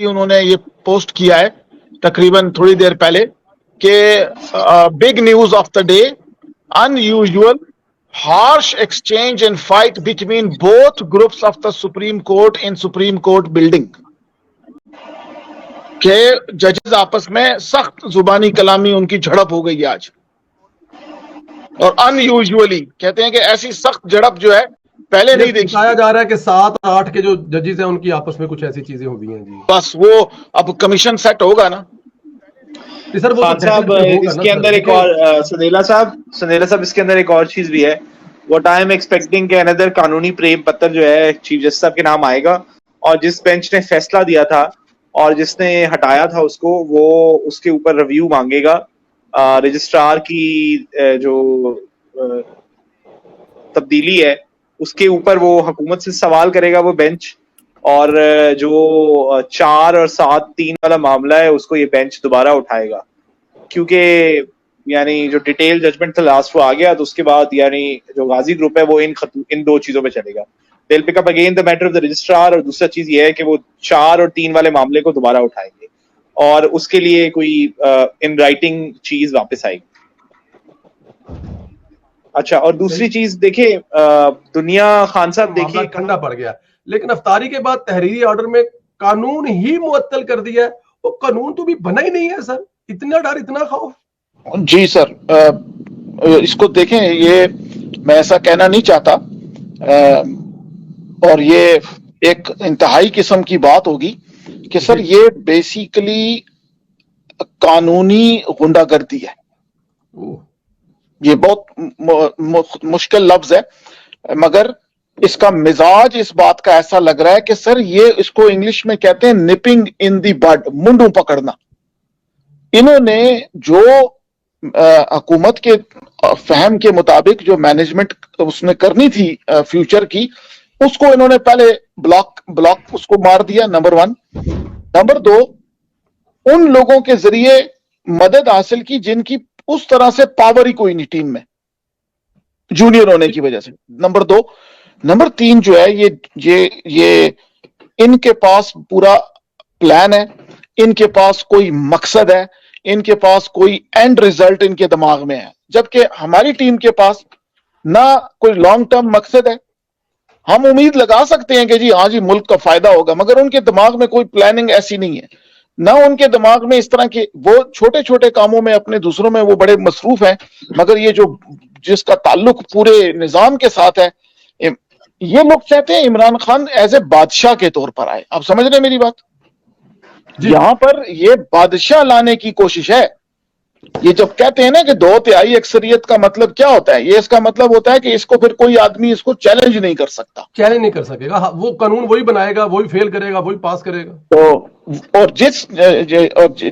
انہوں نے یہ پوسٹ کیا ہے تقریباً تھوڑی دیر پہلے کہ big news of the day unusual harsh exchange and fight between both groups of the Supreme Court in Supreme Court building کہ ججز آپس میں سخت زبانی کلامی ان کی جھڑپ ہو گئی آج. اور unusually کہتے ہیں کہ ایسی سخت جھڑپ جو ہے پہلے نہیں دیکھی. بتایا جا رہا ہے کہ 7-8 کے جو ججز ہیں ان کی آپس میں کچھ ایسی چیزیں ہوئی ہیں جی. بس وہ اب کمیشن سیٹ ہوگا نا سر. وہ صاحب اس کے اندر ایک اور سندیلا صاحب اس کے اندر ایک اور چیز بھی ہے. واٹ آئی ایم ایکسپیکٹنگ کہ اندر قانونی پریم پتر جو ہے چیف جسٹس صاحب کے نام آئے گا اور جس بینچ نے فیصلہ دیا تھا اور جس نے ہٹایا تھا اس کو وہ اس کے اوپر ریویو مانگے گا. رجسٹرار کی جو تبدیلی ہے اس کے اوپر وہ حکومت سے سوال کرے گا وہ بینچ, اور جو 4 اور 7-3 والا معاملہ ہے اس کو یہ بینچ دوبارہ اٹھائے گا, کیونکہ یعنی جو ڈیٹیل ججمنٹ تھا لاسٹ وہ آ گیا تو اس کے بعد یعنی جو غازی گروپ ہے وہ ان 2 چیزوں پہ چلے گا. they'll pick up again the matter of the registrar, اور دوسرا چیز یہ ہے کہ وہ 4 اور 3 والے معاملے کو دوبارہ اٹھائیں گے اور اس کے لیے کوئی ان رائٹنگ چیز واپس آئے گی. اچھا, اور دوسری چیز دیکھیں دنیا خان صاحب دیکھیے ٹھنڈا پڑ گیا, لیکن افطاری کے بعد تحریری آرڈر میں قانون ہی معطل کر دیا ہے. وہ قانون تو بھی بنا ہی نہیں ہے سر, اتنا ڈر اتنا خوف. جی سر, اس کو دیکھیں, یہ میں ایسا کہنا نہیں چاہتا اور یہ ایک انتہائی قسم کی بات ہوگی کہ سر یہ بیسیکلی قانونی غنڈہ گردی ہے. یہ بہت مشکل لفظ ہے مگر اس کا مزاج اس بات کا ایسا لگ رہا ہے کہ سر یہ اس کو انگلش میں کہتے ہیں نپنگ ان دی بڈ, منڈوں پکڑنا. انہوں نے جو حکومت کے فہم کے مطابق جو مینجمنٹ اس نے کرنی تھی فیوچر کی, اس کو انہوں نے پہلے بلاک اس کو مار دیا, نمبر 1. نمبر 2, ان لوگوں کے ذریعے مدد حاصل کی جن کی اس طرح سے پاور ہی کوئی نہیں ٹیم میں, جونیئر ہونے کی وجہ سے. نمبر 2. نمبر 3 جو ہے یہ ان کے پاس پورا پلان ہے, ان کے پاس کوئی مقصد ہے, ان کے پاس کوئی اینڈ ریزلٹ ان کے دماغ میں ہے, جبکہ ہماری ٹیم کے پاس نہ کوئی لانگ ٹرم مقصد ہے. ہم امید لگا سکتے ہیں کہ جی ہاں جی ملک کا فائدہ ہوگا, مگر ان کے دماغ میں کوئی پلاننگ ایسی نہیں ہے. نہ ان کے دماغ میں اس طرح کے, وہ چھوٹے چھوٹے کاموں میں اپنے دوسروں میں وہ بڑے مصروف ہیں, مگر یہ جو جس کا تعلق پورے نظام کے ساتھ ہے, یہ لوگ چاہتے ہیں عمران خان ایز اے بادشاہ کے طور پر آئے. آپ سمجھ رہے ہیں میری بات؟ یہاں پر یہ بادشاہ لانے کی کوشش ہے. یہ جب کہتے ہیں نا کہ 2/3 اکثریت کا مطلب کیا ہوتا ہے, یہ اس کا مطلب ہوتا ہے کہ اس کو پھر کوئی آدمی اس کو چیلنج نہیں کر سکتا, چیلنج نہیں کر سکے گا. وہ قانون وہی بنائے گا, وہی فیل کرے گا, وہی پاس کرے گا. تو اور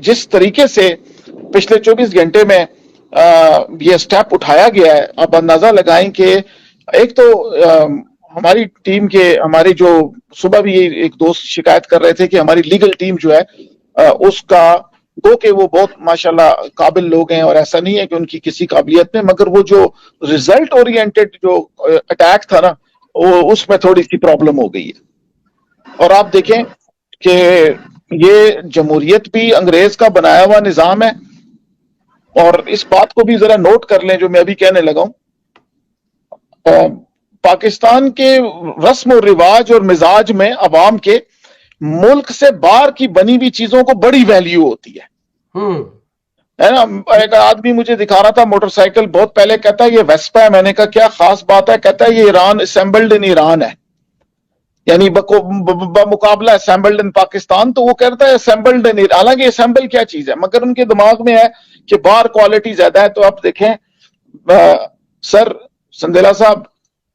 جس طریقے سے پچھلے 24 گھنٹے میں یہ سٹیپ اٹھایا گیا ہے, آپ اندازہ لگائیں کہ ایک تو ہماری ٹیم کے ہماری جو صبح بھی ایک دوست شکایت کر رہے تھے کہ ہماری لیگل ٹیم جو ہے اس کا گو کہ وہ بہت ماشاءاللہ قابل لوگ ہیں اور ایسا نہیں ہے کہ ان کی کسی قابلیت میں, مگر وہ جو ریزلٹ اورینٹڈ جو اٹیک تھا نا وہ اس میں تھوڑی سی پرابلم ہو گئی ہے. اور آپ دیکھیں کہ یہ جمہوریت بھی انگریز کا بنایا ہوا نظام ہے, اور اس بات کو بھی ذرا نوٹ کر لیں جو میں ابھی کہنے لگا ہوں. پاکستان کے رسم و رواج اور مزاج میں عوام کے ملک سے باہر کی بنی ہوئی چیزوں کو بڑی ویلیو ہوتی ہے نا. ایک آدمی مجھے دکھا رہا تھا موٹر سائیکل, بہت پہلے, کہتا ہے یہ ویسپا ہے. میں نے کہا کیا خاص بات ہے؟ کہتا ہے یہ ایران, اسمبلڈ ان ایران ہے, یعنی بمقابلہ اسمبلڈ ان پاکستان. تو وہ کہتا ہے اسمبلڈ ان ایران, حالانکہ اسمبل کیا چیز ہے, مگر ان کے دماغ میں ہے کہ باہر کوالٹی زیادہ ہے. تو آپ دیکھیں سر سندیلا صاحب,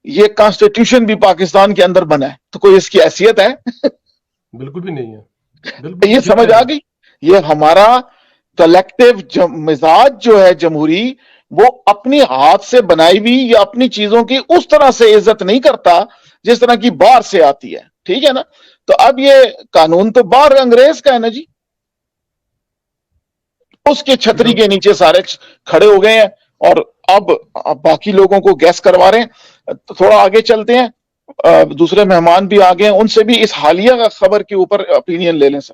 یہ کانسٹیٹیوشن بھی پاکستان کے اندر بنا ہے, تو کوئی اس کی حیثیت ہے؟ بالکل بھی نہیں ہے. یہ سمجھ آ گئی. یہ ہمارا کلیکٹیو مزاج جو ہے جمہوری, وہ اپنی ہاتھ سے بنائی ہوئی یا اپنی چیزوں کی اس طرح سے عزت نہیں کرتا جس طرح کی باہر سے آتی ہے. ٹھیک ہے نا. تو اب یہ قانون تو باہر انگریز کا ہے نا جی, اس کے چھتری کے نیچے سارے کھڑے ہو گئے ہیں, اور اب باقی لوگوں کو گیس کروا رہے ہیں. تھوڑا آگے چلتے ہیں, دوسرے مہمان بھی آ گئے ہیں, ان سے بھی اس حالیہ خبر کے اوپر اپینین لے لیں سر.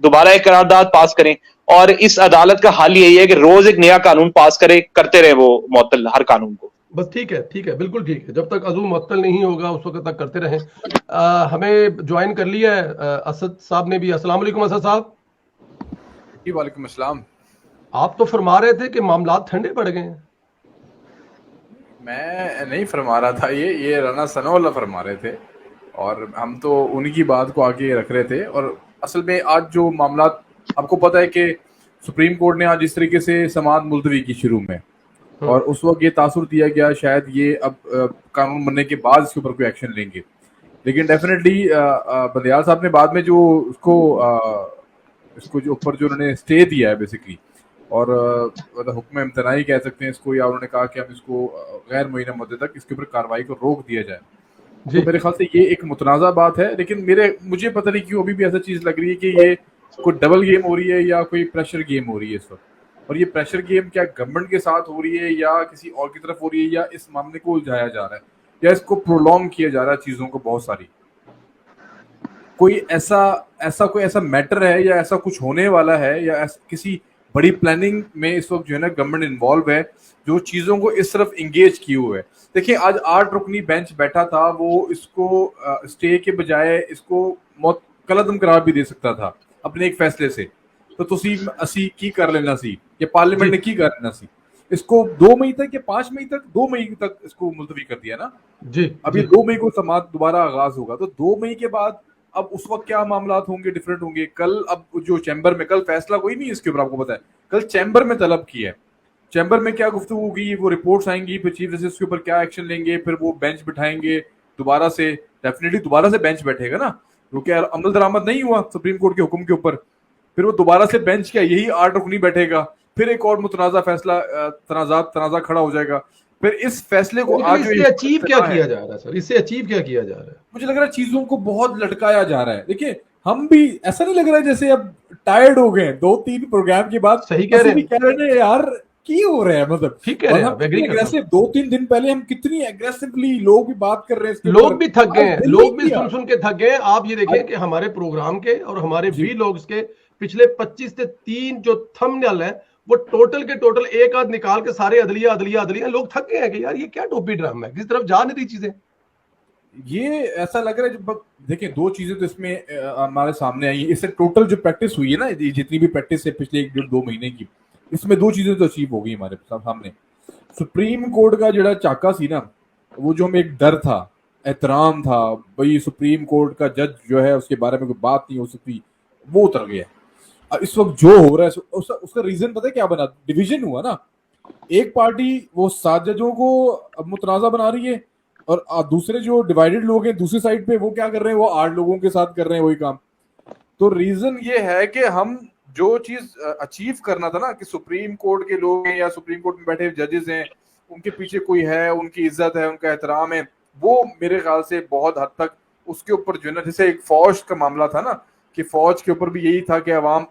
دوبارہ ایک قرارداد پاس کریں, اور اس عدالت کا حل یہی ہے کہ روز ایک نیا قانون پاس کرتے رہے وہ معطل ہر قانون کو. بس ٹھیک ہے, بالکل ٹھیک ہے, جب تک عضو معطل نہیں ہوگا اس وقت تک کرتے رہیں. ہمیں جوائن کر لیا ہے اسد صاحب نے بھی. السلام علیکم اسد صاحب. جی وعلیکم السلام. آپ تو فرما رہے تھے کہ معاملات ٹھنڈے پڑ گئے ہیں. میں نہیں فرما رہا تھا, یہ رانا ثناء اللہ فرما رہے تھے, اور ہم تو انہی کی بات کو آگے رکھ رہے تھے. اور اصل میں آج جو معاملات, آپ کو پتہ ہے کہ سپریم کورٹ نے آج اس طریقے سے سماعت ملتوی کی شروع میں, اور اس وقت یہ تاثر دیا گیا شاید یہ اب قانون بننے کے بعد اس کے اوپر کوئی ایکشن لیں گے. لیکن ڈیفینیٹلی بندیال صاحب نے بعد میں جو اس کو جو اوپر جو انہوں نے اسٹے دیا ہے بیسکلی, اور حکم امتناعی کہہ سکتے ہیں اس کو, یا انہوں نے کہا کہ ہم اس کو غیر معینہ مدت تک اس کے اوپر کارروائی کو روک دیا جائے. تو میرے خیال سے یہ ایک متنازع بات ہے. لیکن مجھے پتہ نہیں کیوں ابھی بھی ایسا چیز لگ رہی ہے کہ یہ کوئی ڈبل گیم ہو رہی ہے یا کوئی پریشر گیم ہو رہی ہے اس وقت. اور یہ پریشر گیم کیا گورنمنٹ کے ساتھ ہو رہی ہے یا کسی اور کی طرف ہو رہی ہے, یا اس معاملے کو الجھایا جا رہا ہے, یا اس کو پرولونگ کیا جا رہا ہے چیزوں کو بہت ساری. کوئی ایسا میٹر ہے یا ایسا کچھ ہونے والا ہے, یا کسی بڑی پلاننگ میں اس وقت جو ہے نا گورنمنٹ انوالو ہے جو چیزوں کو اس طرف انگیج کیے ہوئے ہے. دیکھیں آج 8 رکنی بینچ بیٹھا تھا, وہ اس کو اسٹے کے بجائے اس کو موت کلعدم قرار بھی دے سکتا تھا اپنے ایک فیصلے سے. تو تسی اسی کی کر لینا سی, یا پارلیمنٹ نے کی کر لینا سی. اس کو 2 مئی تک یا 5 مئی تک, 2 مئی تک اس کو ملتوی کر دیا نا. جی ابھی 2 مئی کو سماعت دوبارہ آغاز ہوگا, تو 2 مئی کے بعد اب اس وقت کیا معاملات ہوں گے, ڈفرینٹ ہوں گے. کل اب جو چیمبر میں, کل فیصلہ کوئی نہیں اس کے اوپر, آپ کو پتا ہے کل چیمبر میں طلب کی ہے, چیمبر میں کیا گفتگو ہوگی, وہ رپورٹس آئیں گی, پھر چیف جسٹس کے اوپر کیا ایکشن لیں گے, پھر وہ بینچ بٹھائیں گے دوبارہ سے. ڈیفینیٹلی دوبارہ سے بینچ بیٹھے گا نا, کیونکہ عمل درآمد نہیں ہوا سپریم کورٹ کے حکم کے اوپر. پھر وہ دوبارہ سے بینچ کیا یہی 8 رکنی بیٹھے گا, پھر ایک اور متنازع فیصلہ تنازع کھڑا ہو جائے گا. پھر اس فیصلے کو آج اچیو کیا کیا جا رہا ہے سر, اس سے اچیو کیا کیا جا رہا ہے؟ مجھے لگ رہا ہے چیزوں کو بہت لٹکایا جا رہا ہے. دیکھیے ہم بھی ایسا نہیں لگ رہا ہے جیسے اب ٹائرڈ ہو گئے 2-3 پروگرام کے بعد. صحیح کہہ رہے ہیں یار کی ہو رہا ہے, مطلب ٹھیک کہہ رہے ہیں. 2-3 دن پہلے ہم کتنی ایگریسولی لوگ بھی بات کر رہے ہیں, لوگ بھی تھک گئے ہیں, لوگ بھی سن کے تھک گئے ہیں. آپ یہ دیکھیں کہ ہمارے پروگرام کے اور ہمارے وی لوگز کے پچھلے 25 سے 3 جو تھمبنیل ہیں وہ ٹوٹل کے ٹوٹل ایک آدھ نکال کے سارے عدلیہ لوگ تھک گئے ہیں کہ یار یہ کیا ٹوپی ڈرامہ ہے, کس طرف جا نہیں رہی چیزیں. یہ ایسا لگ رہا ہے جب دیکھیں 2 چیزیں تو اس میں ہمارے سامنے آئی ہیں. اس سے ٹوٹل جو پریکٹس ہوئی ہے نا, جتنی بھی پریکٹس ہے پچھلے 1-2 مہینے کی, اس میں 2 چیزیں تو اچیو ہو گئی ہمارے سامنے. سپریم کورٹ کا جڑا چاکا سی نا, وہ جو ہمیں ایک ڈر تھا, احترام تھا, بھائی سپریم کورٹ کا جج جو ہے اس کے بارے میں کوئی بات نہیں ہو سکتی, وہ اتر گیا. اس وقت جو ہو رہا ہے اس کا ریزن پتہ ہے کیا بنا, ڈویژن ہوا نا. ایک پارٹی وہ 7 ججوں کو متنازع بنا رہی ہے, اور دوسرے جو ڈیوائیڈڈ لوگ ہیں دوسری سائڈ پہ وہ کیا کر رہے ہیں, وہ 8 لوگوں کے ساتھ کر رہے ہیں وہی کام. تو ریزن یہ ہے کہ ہم جو چیز اچیو کرنا تھا نا, کہ سپریم کورٹ کے لوگ ہیں یا سپریم کورٹ میں بیٹھے ججز ہیں, ان کے پیچھے کوئی ہے, ان کی عزت ہے, ان کا احترام ہے, وہ میرے خیال سے بہت حد تک اس کے اوپر جو ہے نا, جیسے ایک فوج کا معاملہ تھا نا, کہ فوج کے اوپر بھی یہی تھا کہ عوام,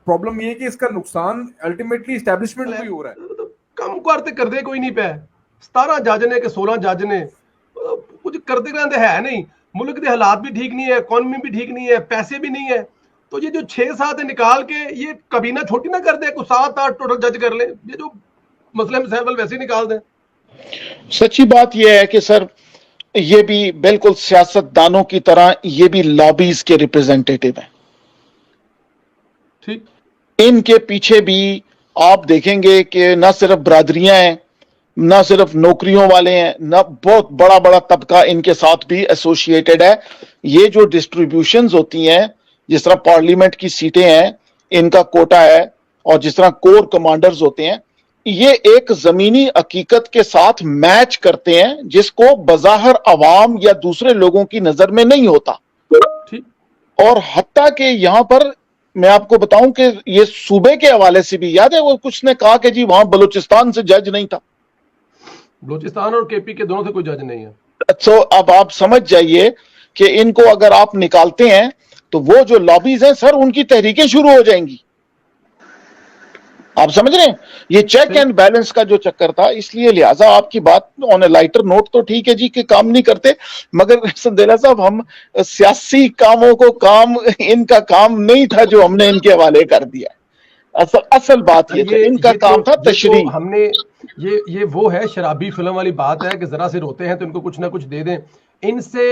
پرابلم یہ ہے کہ اس کا نقصان الٹیمیٹلی اسٹیبلشمنٹ کو ہی ہو رہا ہے. کم کرتے کر دے کوئی نہیں پہ 17 جج نے کہ 16 جج نے کچھ کرتے رہتے ہے نہیں. ملک کے حالات بھی ٹھیک نہیں ہے, اکانومی بھی ٹھیک نہیں ہے, پیسے بھی نہیں ہے. تو یہ جو 6-7 نکال کے یہ کابینہ چھوٹی نہ کر دے, کوئی 7-8 ٹوٹل جج کر لیں, یہ جو مسئلہ مسائل ویسے ہی نکال دیں. سچی بات یہ ہے کہ سر یہ بھی بالکل سیاست دانوں کی طرح یہ بھی لابیز کے ریپرزینٹیٹیو ہیں. ٹھیک, ان کے پیچھے بھی آپ دیکھیں گے کہ نہ صرف برادریاں ہیں, نہ صرف نوکریوں والے ہیں, نہ بہت بڑا بڑا طبقہ ان کے ساتھ بھی ایسوسیٹڈ ہے. یہ جو ڈسٹریبیوشنز ہوتی ہیں, جس طرح پارلیمنٹ کی سیٹیں ہیں ان کا کوٹا ہے, اور جس طرح کور کمانڈرز ہوتے ہیں, یہ ایک زمینی حقیقت کے ساتھ میچ کرتے ہیں جس کو بظاہر عوام یا دوسرے لوگوں کی نظر میں نہیں ہوتا. اور حتیٰ کہ یہاں پر میں آپ کو بتاؤں کہ یہ صوبے کے حوالے سے بھی یاد ہے, وہ کچھ نے کہا کہ جی وہاں بلوچستان سے جج نہیں تھا. بلوچستان اور کے پی کے دونوں سے کوئی جج نہیں ہے. تو اب آپ سمجھ جائیے کہ ان کو اگر آپ نکالتے ہیں تو وہ جو لابیز ہیں سر, ان کی تحریکیں شروع ہو جائیں گی. آپ سمجھ رہے ہیں یہ چیک اینڈ بیلنس کا جو چکر تھا, اس لیے لہٰذا آپ کی بات آن اے لائٹر نوٹ تو ٹھیک ہے جی کہ کام نہیں کرتے, مگر سندیلا صاحب ہم سیاسی کاموں کو کام ان کا کام نہیں تھا جو ہم نے ان کے حوالے کر دیا. اصل بات یہ تھا ان کا کام تھا تشریح. ہم نے یہ وہ ہے شرابی فلم والی بات ہے کہ ذرا سے روتے ہیں تو ان کو کچھ نہ کچھ دے دیں. ان سے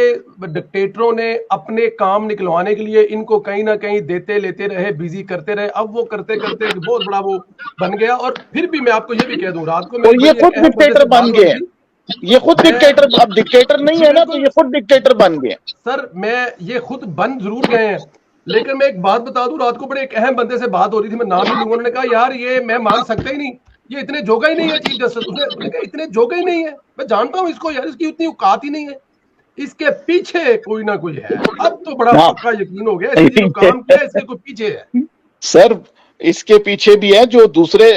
ڈکٹیٹروں نے اپنے کام نکلوانے کے لیے ان کو کہیں نہ کہیں دیتے لیتے رہے, بزی کرتے رہے. اب وہ کرتے کرتے بہت بڑا وہ بن گیا. اور پھر بھی میں آپ کو یہ بھی کہہ دوں, رات کو یہ خود ڈکٹیٹر بن گئے, یہ خود ڈکٹیٹر, اب ڈکٹیٹر نہیں ہے نا تو یہ خود ڈکٹیٹر بن گئے. سر میں یہ خود بن ضرور گئے ہیں, لیکن میں ایک بات بتا دوں, رات کو بڑے ایک اہم بندے سے بات ہو رہی تھی, میں نام نہیں لوں گا, انہوں نے کہا یار یہ میں مان سکتا ہی نہیں, یہ اتنے جوگا ہی نہیں ہے چیف جسٹس. انہوں نے کہا اتنے جوگا ہی نہیں ہے, میں جانتا ہوں اس کو یار, اس کی اتنی اوقات ہی نہیں ہے, اس کے پیچھے کوئی نہ کوئی ہے. اب تو بڑا پکا یقین ہو گیا, اس نے کام کیا اس کے کوئی پیچھے ہے. سر اس کے پیچھے بھی ہے جو دوسرے,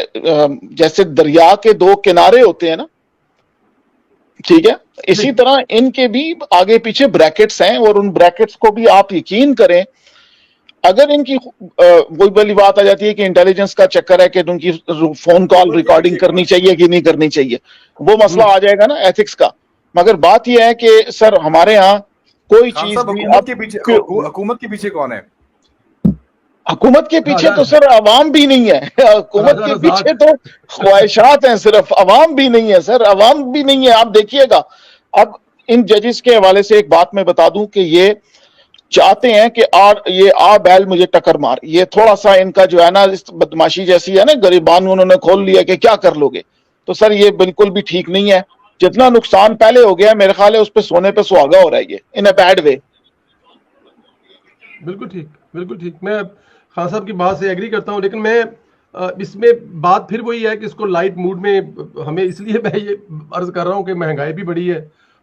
جیسے دریا کے دو کنارے ہوتے ہیں نا, ٹھیک ہے, اسی طرح ان کے بھی آگے پیچھے بریکٹس ہیں, اور ان بریکٹس کو بھی آپ یقین کریں, اگر ان کی وہی والی بات آ جاتی ہے کہ انٹیلیجنس کا چکر ہے کہ ان کی فون کال ریکارڈنگ کرنی چاہیے کہ نہیں کرنی چاہیے, وہ مسئلہ آ جائے گا نا ایتھکس کا. مگر بات یہ ہے کہ سر ہمارے ہاں کوئی چیز حکومت کے پیچھے کون ہے؟ حکومت کے پیچھے تو سر عوام بھی نہیں ہے, حکومت کے پیچھے تو خواہشات ہیں صرف, عوام بھی نہیں ہے سر, عوام بھی نہیں ہے. آپ دیکھیے گا اب ان ججز کے حوالے سے ایک بات میں بتا دوں کہ یہ چاہتے ہیں کہ یہ بیل مجھے ٹکر مار, یہ تھوڑا سا ان کا جو ہے نا بدماشی جیسی ہے نا, غریبان انہوں نے کھول لیا کہ کیا کر لو گے. تو سر یہ بالکل بھی ٹھیک نہیں ہے, جتنا نقصان پہلے ہو گیا میرے خیال ہے اس پہ سونے پہ سہاگا ہو رہا ہے یہ, ان اے بیڈ وے. بالکل ٹھیک, بالکل ٹھیک, میں خان صاحب کی بات سے ایگری کرتا ہوں, لیکن میں اس میں بات پھر وہی ہے کہ اس کو لائٹ موڈ میں ہمیں, اس لیے میں یہ عرض کر رہا ہوں کہ مہنگائی بھی بڑی ہے,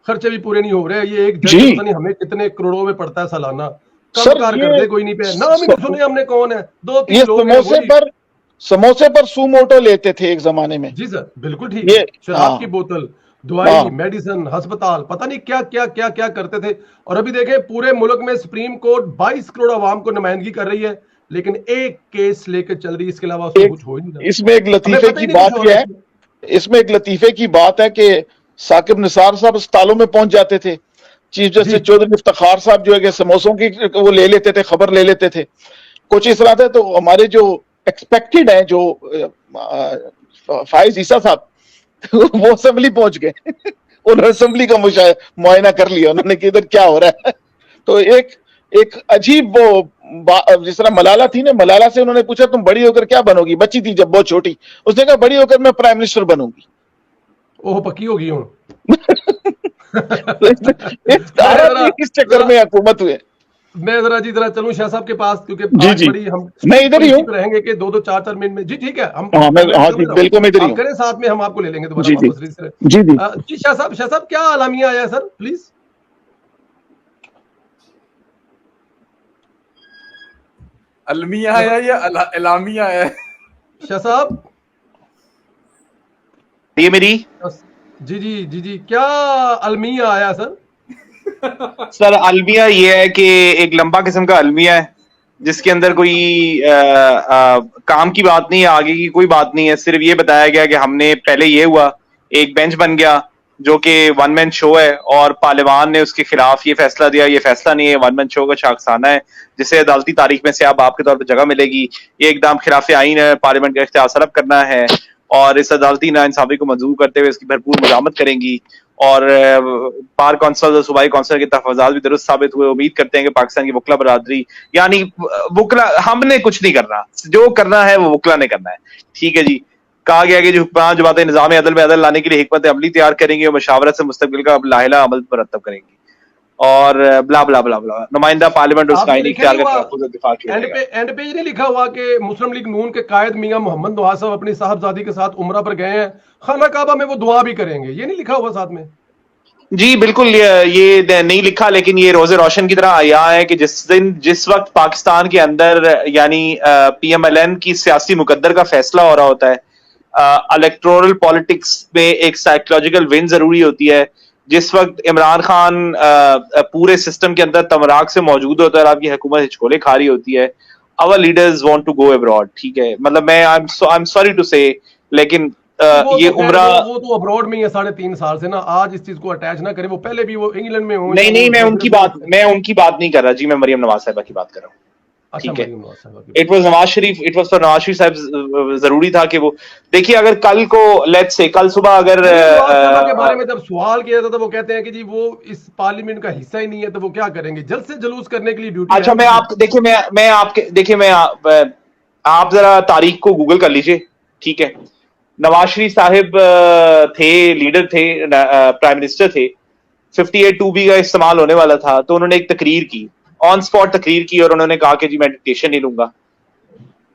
خرچے بھی پورے نہیں ہو رہے. یہ ایک جج پتہ نہیں ہمیں کتنے کروڑوں میں پڑتا ہے سالانہ, کم کار کرتے کوئی نہیں پہ, نام ہی نہیں سنے ہم نے کون ہے, 2-3 لوگ ہیں. سموسے پر سو موٹو لیتے تھے ایک زمانے میں. جی سر بالکل ٹھیک, شراب کی بوتل, دوائی, میڈیسن, ہسپتال, پتہ نہیں کیا کیا کیا کیا کرتے تھے. اور ابھی دیکھیں پورے ملک میں سپریم کورٹ 22 کروڑ عوام کو نمائندگی کر رہی ہے, لیکن ایک کیس لے کے چل رہی ہے, اس کے علاوہ اس کو کچھ ہو ہی نہیں رہا. اس میں ایک لطیفے کی بات یہ ہے, اس میں ایک لطیفے کی بات ہے کہ ثاقب نثار صاحب اسپتالوں میں پہنچ جاتے تھے, چیف جسٹس چودھری افتخار صاحب جو ہے کہ سموسوں کی وہ لے لیتے تھے, خبر لے لیتے تھے, کچھ اس طرح تھے. تو ہمارے جو ایکسپیکٹڈ ہیں جو فائز عیسیٰ صاحب وہ اسمبلی پہنچ گئے, انہوں نے اسمبلی کا معائنہ کر لیا, انہوں نے کہ ادھر کیا ہو رہا ہے. تو ایک عجیب وہ جس طرح ملالہ تھی نا, ملالہ سے انہوں نے پوچھا تم بڑی ہو کر کیا بنو گی, بچی تھی جب بہت چھوٹی, اس نے کہا بڑی ہو کر میں پرائم منسٹر بنوں گی. اوہ پکی ہوگی ہوں. اس چکر میں حکومت ہوئے. میں ذرا چلوں شاہ صاحب کے پاس, کیونکہ آج بڑی ہم میں ادھر ہی ہوں رہیں گے کہ 2-4 منٹ میں. جی ٹھیک ہے, ہم بالکل ادھر ہی ہوں, کریں ساتھ میں, ہم آپ کو لے لیں گے دوبارہ واپس. جی شاہ صاحب کیا اعلامیہ آیا ہے سر پلیز؟ المیہ آیا یا اعلامیہ آیا ہے شاہ صاحب؟ یہ میری جی کیا المیہ آیا سر؟ سر المیہ یہ ہے کہ ایک لمبا قسم کا المیہ ہے جس کے اندر کوئی کام کی بات نہیں ہے, آگے کی کوئی بات نہیں ہے, صرف یہ بتایا گیا کہ ہم نے پہلے یہ ہوا, ایک بینچ بن گیا جو کہ ون مین شو ہے, اور پارلیمان نے اس کے خلاف یہ فیصلہ دیا, یہ فیصلہ نہیں ہے, ون مین شو کا شاخسانہ ہے جسے عدالتی تاریخ میں سے اب آپ کے طور پہ جگہ ملے گی. یہ ایک دم خلاف آئین ہے, پارلیمنٹ کا اختیار سلب کرنا ہے, اور اس عدالتی ناانصافی کو منظور کرتے ہوئے اس کی بھرپور مزاحمت کریں گی. اور بار کونسل اور صوبائی کونسل کے تحفظات بھی درست ثابت ہوئے. امید کرتے ہیں کہ پاکستان کی وکلا برادری, یعنی وکلا, ہم نے کچھ نہیں کرنا, جو کرنا ہے وہ وکلا نے کرنا ہے. ٹھیک ہے جی, کہا گیا کہ جو حکمران جماعتیں نظام عدل میں عدل لانے کے لیے حکمت عملی تیار کریں گے اور مشاورت سے مستقبل کا لاحلہ عمل مرتب کریں گی, اور بلا بلا بلا بلا. نمائندہ پارلیمنٹ اس کا آئینی اختیار کا تحفظ اور دفاع کیا جائے گا. اینڈ پہ یہ نہیں لکھا ہوا کہ مسلم لیگ نون کے قائد میاں محمد نواز صاحب اپنی صاحبزادی کے ساتھ عمرہ پر گئے ہیں, خانہ کعبہ میں وہ دعا بھی کریں گے, یہ نہیں لکھا ہوا ساتھ میں؟ جی بالکل یہ نہیں لکھا, لیکن یہ روز روشن کی طرح آیا ہے کہ جس وقت پاکستان کے اندر یعنی پی ایم ایل این کی سیاسی مقدر کا فیصلہ ہو رہا ہوتا ہے, الیکٹورل پالیٹکس میں ایک سائیکولوجیکل ون ضروری ہوتی ہے. جس وقت عمران خان پورے سسٹم کے اندر تمراک سے موجود ہوتا ہے اور آپ کی حکومت ہچکولے کھا رہی ہوتی ہے, our leaders want to go abroad. ٹھیک ہے, مطلب میں I'm sorry to say, لیکن یہ عمرہ وہ تو ابراڈ میں ہی ہے 3.5 سال سے نا, آج اس چیز کو اٹیچ نہ کریں, وہ پہلے بھی وہ انگلینڈ میں ہوں. نہیں میں ان کی بات نہیں کر رہا جی, میں مریم نواز صاحبہ کی بات کر رہا ہوں. ٹھیک ہے, اٹ واز نواز شریف صاحب ضروری تھا کہ وہ دیکھیے, اگر کل کو لیٹس سے کل صبح اگر کے بارے میں جب سوال کیا جاتا تو وہ کہتے ہیں کہ جی وہ اس پارلیمنٹ کا حصہ ہی نہیں ہے, تو وہ کیا کریں گے, جلد سے جلوس کرنے کے لیے ڈیوٹی. اچھا میں آپ ذرا تاریخ کو گوگل کر لیجئے. ٹھیک ہے, نواز شریف صاحب تھے, لیڈر تھے, پرائم منسٹر تھے, 58(2)B کا استعمال ہونے والا تھا, تو انہوں نے ایک تقریر کی, آن سپاٹ تقریر کی, اور انہوں نے کہا کہ جی میں ڈکٹیشن نہیں لوں گا.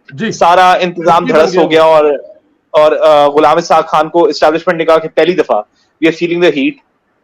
جی سارا انتظام دھڑس ہو گیا, اور غلام اسحاق خان کو اسٹیبلشمنٹ نے کہا کہ پہلی دفعہ we are feeling the heat,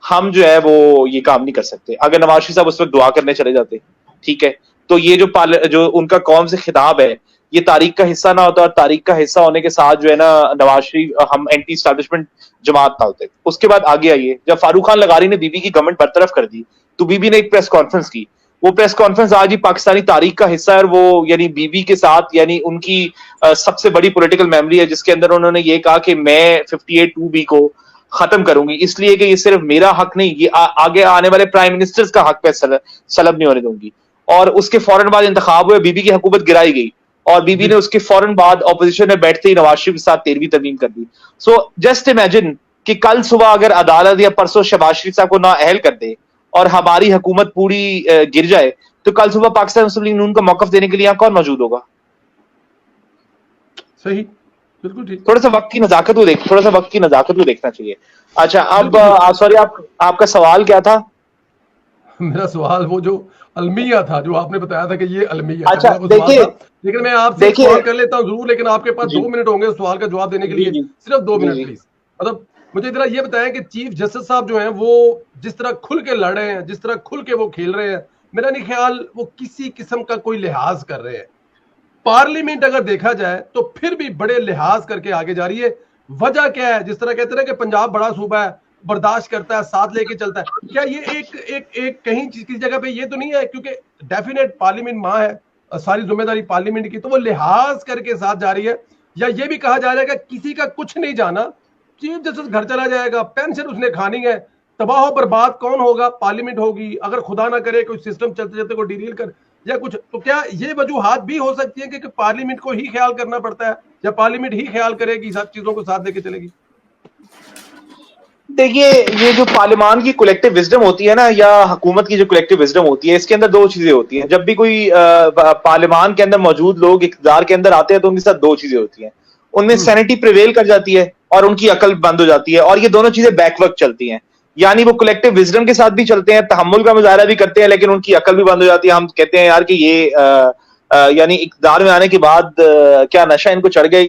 ہم جو ہے وہ یہ کام نہیں کر سکتے. اگر نواز شریف صاحب اس وقت دعا کرنے چلے جاتے, ٹھیک ہے, تو یہ جو ان کا قوم سے خطاب ہے یہ تاریخ کا حصہ نہ ہوتا, اور تاریخ کا حصہ ہونے کے ساتھ جو ہے نا نواز شریف ہم اینٹی اسٹیبلشمنٹ جماعت نہ ہوتے. اس کے بعد آگے آئیے, جب فاروق خان لغاری نے بی بی کی گورنمنٹ برطرف کر دی تو بی بی نے ایک پریس کانفرنس کی. وہ پریس کانفرنس آج ہی پاکستانی تاریخ کا حصہ ہے, اور وہ یعنی بی بی کے ساتھ یعنی ان کی سب سے بڑی پولیٹیکل میموری ہے, جس کے اندر انہوں نے یہ کہا کہ میں 58(2)B کو ختم کروں گی, اس لیے کہ یہ صرف میرا حق نہیں, یہ آگے آنے والے پرائم منسٹرز کا حق پہ سلب نہیں ہونے دوں گی. اور اس کے فوراً بعد انتخاب ہوئے, بی بی کی حکومت گرائی گئی, اور بی بی نے اس کے فوراً بعد اپوزیشن میں بیٹھتے ہی نواز شریف کے ساتھ 13ویں ترمیم کر دی. سو جسٹ امیجن کہ کل صبح اگر عدالت یا پرسوں شہباز شریف صاحب کو نااہل کر دے اور ہماری حکومت پوری گر جائے, تو کل صبح پاکستان مسلم لیگ نون کا موقف دینے کے لیے یہاں کون موجود ہوگا؟ صحیح, بالکل ٹھیک. تھوڑا سا وقت کی نزاکت کو دیکھنا چاہیے. اچھا اب سوری, آپ کا سوال کیا تھا؟ میرا سوال وہ جو المیہ تھا, جو آپ نے بتایا تھا کہ یہ المیہ. اچھا دیکھیے, لیکن میں آپ سے سوال کر لیتا ہوں ضرور, لیکن آپ کے پاس 2 منٹ ہوں گے سوال کا جواب دینے کے لیے, صرف 2 منٹ پلیز. مطلب مجھے ذرا یہ بتائیں کہ چیف جسٹس صاحب جو ہیں وہ جس طرح کھل کے لڑ رہے ہیں, جس طرح کھل کے وہ کھیل رہے ہیں, میرا نہیں خیال وہ کسی قسم کا کوئی لحاظ کر رہے ہیں. پارلیمنٹ اگر دیکھا جائے تو پھر بھی بڑے لحاظ کر کے آگے جا رہی ہے. وجہ کیا ہے؟ جس طرح کہتے ہیں کہ پنجاب بڑا صوبہ ہے, برداشت کرتا ہے, ساتھ لے کے چلتا ہے. کیا یہ ایک کہیں کسی جگہ پہ یہ تو نہیں ہے کیونکہ ڈیفینیٹ پارلیمنٹ ماں ہے, ساری ذمہ داری پارلیمنٹ کی, تو وہ لحاظ کر کے ساتھ جا رہی ہے؟ یا یہ بھی کہا جا رہا ہے کہ کسی کا کچھ نہیں جانا, چیف جسٹس گھر چلا جائے گا, پینشن اس نے کھانی ہے, تباہ و برباد کون ہوگا؟ پارلیمنٹ ہوگی. اگر خدا نہ کرے کوئی سسٹم چلتے چلتے کوئی ڈیریل کر یا کچھ, تو کیا یہ وجوہات بھی ہو سکتی ہیں کہ پارلیمنٹ کو ہی خیال کرنا پڑتا ہے, یا پارلیمنٹ ہی خیال کرے گی سب چیزوں کو ساتھ لے کے چلے گی؟ دیکھیے, یہ جو پارلیمان کی کولیکٹو وزڈم ہوتی ہے نا, یا حکومت کی جو کولیکٹو وزڈم ہوتی ہے, اس کے اندر 2 چیزیں ہوتی ہیں. جب بھی کوئی پارلیمان کے اندر موجود لوگ اقتدار کے اندر آتے ہیں تو ان کے ساتھ 2 چیزیں ہوتی ہیں. ان میں سینٹی پریویل کر جاتی ہے اور ان کی عقل بند ہو جاتی ہے, اور یہ دونوں چیزیں بیک وقت چلتی ہیں. یعنی وہ کولیکٹو وزڈم کے ساتھ بھی چلتے ہیں, تحمل کا مظاہرہ بھی کرتے ہیں, لیکن ان کی عقل بھی بند ہو جاتی ہے. ہم کہتے ہیں یار کہ یہ یعنی اقتدار میں آنے کے بعد کیا نشہ ان کو چڑھ گیا